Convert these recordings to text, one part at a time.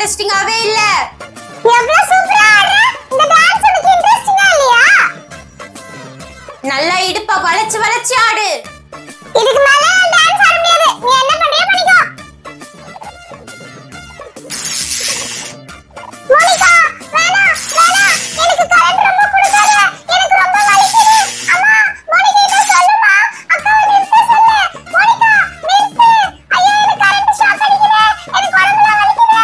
இன்ட்ரஸ்டிங்காவே இல்ல. எவ்வளவு சூப்பரா ஆடுற. இந்த டான்ஸ் உனக்கு இன்ட்ரஸ்டிங்கா இல்லையா? நல்லா இடுப்ப வளைச்சு வளைச்சு ஆடு. இதுக்கு மேல டான்ஸ் ஆட முடியாது. நீ என்ன பண்றியோ பண்ணிக்கோ. மோனிகா வேணாம் வேணாம், எனக்கு கரண்ட் ரொம்ப கொடுக்காத. எனக்கு ரொம்ப வலிக்குது. அம்மா மோனிகா கிட்ட சொல்லுமா, அக்காவை நிறுத்த சொல்லு. மோனிகா நிறுத்து. ஐயோ எனக்கு கரண்ட் ஷாக் அடிக்குது. எனக்கு உடம்புல வலிக்குது.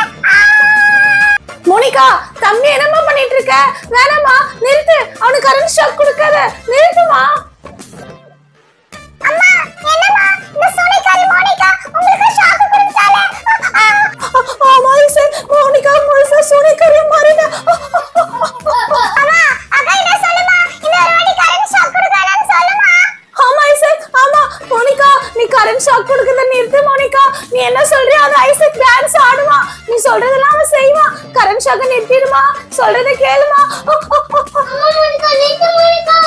மோனிகா தம்பி என்னம்மா பண்ணிட்டு இருக்க? வேணாமா, நிறுத்து. அவனுக்கு கரண்ட் ஷாக் கொடுக்காத, நிறுத்துமா. அம்மா என்னம்மா இந்த சோனிகாரி மோனிகா உங்களுக்கு ஷாக் கொடுத்தாலே? ஆமா சார், மோனிகா முழுசா சோனிகாரி மாறினா. அம்மா அக்கா என்ன சொல்லுமா, இந்த ஒரு வாட்டி கரண்ட் ஷாக் கொடுக்கலாம்னு சொல்லுமா. ஆமா சார், ஆமா மோனிகா நீ கரண்ட் ஷாக் கொடுக்கறத நிறுத்து. மோனிகா நீ என்ன சொல்றியோ அது ஐசக் டான்ஸ் ஆடுவான். நீ சொல்றதெல்லாம் அவன் செய்வான். கரண்ட் ஷாக்க நிறுத்திடுமா, சொல்றத கேளுமா. மோனிகா நிறுத்து மோனிகா.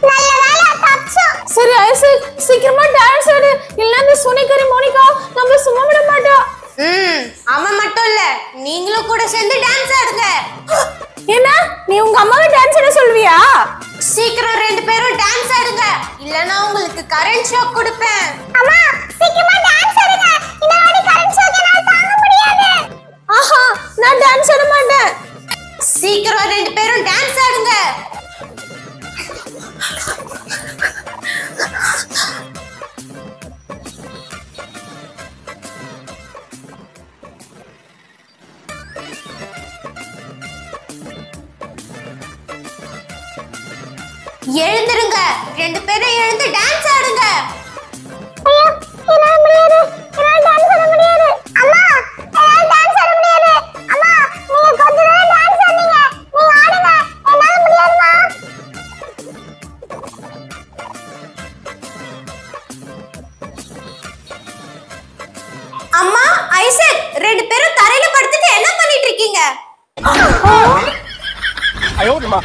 நல்ல வேளை தப்பிச்சோம். சரி ஐசக் சீக்கிரமா டான்ஸ் ஆடு, இல்ல இந்த சோனிகாரி மோனிகா நம்ம சும்மா விட மாட்டோம். அவன் மட்டும் இல்ல, நீங்களும் கூட சேர்ந்து டான்ஸ் ஆடுங்க. என்ன நீ உங்க அம்மாவை டான்ஸ் ஆட சொல்வியா? சீக்கிரம் 2 பேரும் டான்ஸ் ஆடுங்க, இல்லனா உங்களுக்கு கரண்ட் ஷாக் கொடுப்பேன். அம்மா சீக்கிரமா டான்ஸ் ஆடுங்க. இந்த வாட்டி கரண்ட் ஷாக் என்னால தாங்க முடியாது. ஆஹா நான் டான்ஸ் ஆட மாட்டேன். சீக்கிரம் 2 பேரும் டான்ஸ் ஆடுங்க. எழுந்திருங்க, 2 பேரும் எழுந்து டான்ஸ் ஆடுங்க. ஐயோ என்னால முடியாது. என்னால டான்ஸ் ஆட முடியாது. அம்மா என்னால டான்ஸ் ஆட முடியாது. அம்மா நீங்க கொஞ்ச நேரம் டான்ஸ் ஆடுங்க. நீங்க ஆடுங்க. என்னால முடியாதுமா. அம்மா ஐசக் 2 பேரும் தரையில படுத்துட்டு என்ன பண்ணிட்டு இருக்கீங்க?哎呦我的妈！